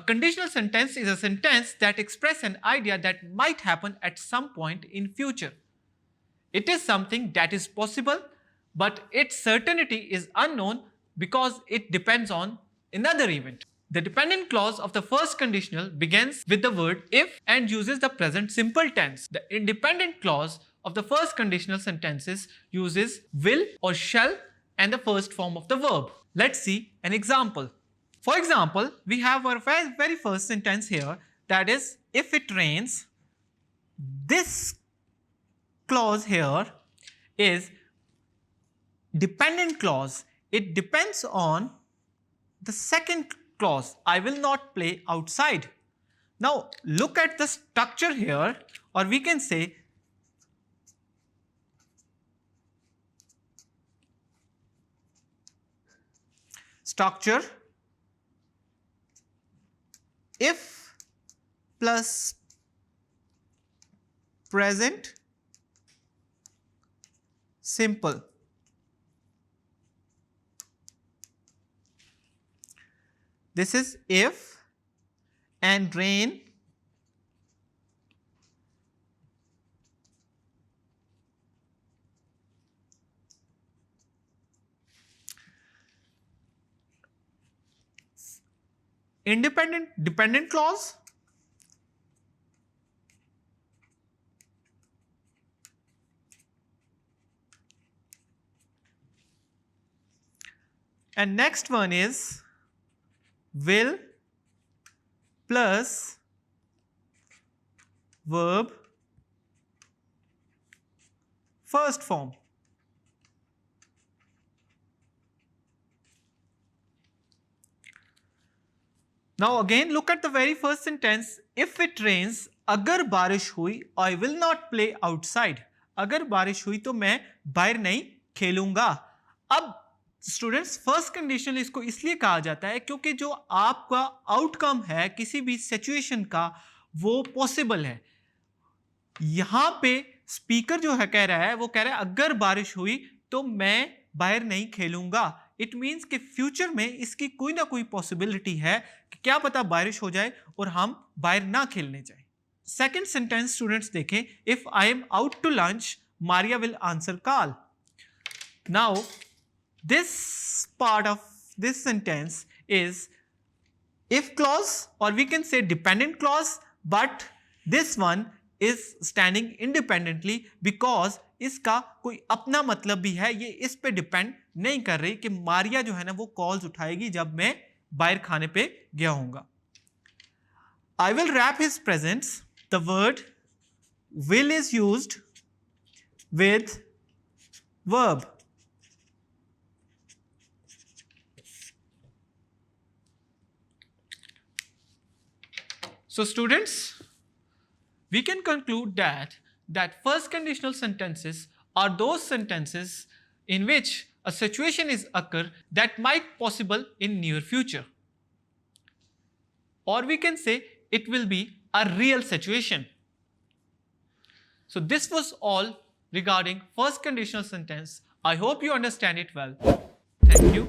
conditional sentence is a sentence that expresses an idea that might happen at some point in future. It is something that is possible, but its certainty is unknown because it depends on another event. The dependent clause of the first conditional begins with the word if and uses the present simple tense. The independent clause of the first conditional sentences uses will or shall and the first form of the verb. Let's see an example. For example, we have our very first sentence here, that is, if it rains. This clause here is dependent clause. It depends on the second clause, I will not play outside. Now look at the structure here, or we can say structure if plus present simple. This is if and rain dependent clause and next one is will plus verb first form. Now again look at the very first sentence, if it rains, अगर बारिश हुई I will not play outside. अगर बारिश हुई तो मैं बाहर नहीं खेलूंगा. अब स्टूडेंट्स फर्स्ट कंडीशन इसको इसलिए कहा जाता है क्योंकि जो आपका आउटकम है किसी भी सिचुएशन का वो पॉसिबल है. यहाँ पे स्पीकर जो है कह रहा है, वो कह रहा है अगर बारिश हुई तो मैं बाहर नहीं खेलूंगा. इट मीन्स कि फ्यूचर में इसकी कोई ना कोई पॉसिबिलिटी है कि क्या पता बारिश हो जाए और हम बाहर ना खेलने जाए. सेकेंड सेंटेंस स्टूडेंट्स देखें, if I am out to lunch Maria will answer call. Now this part of this sentence is if clause, or we can say dependent clause, but this one is standing independently because इसका कोई अपना मतलब भी है. ये इस पे depend नहीं कर रही कि मारिया जो है ना वो कॉल्स उठाएगी जब मैं बाहर खाने पे गया हूँगा. I will wrap his presents. The word will is used with verb. So students, we can conclude that first conditional sentences are those sentences in which a situation is occur that might possible in near future, or we can say it will be a real situation. So this was all regarding first conditional sentence. I hope you understand it well. Thank you.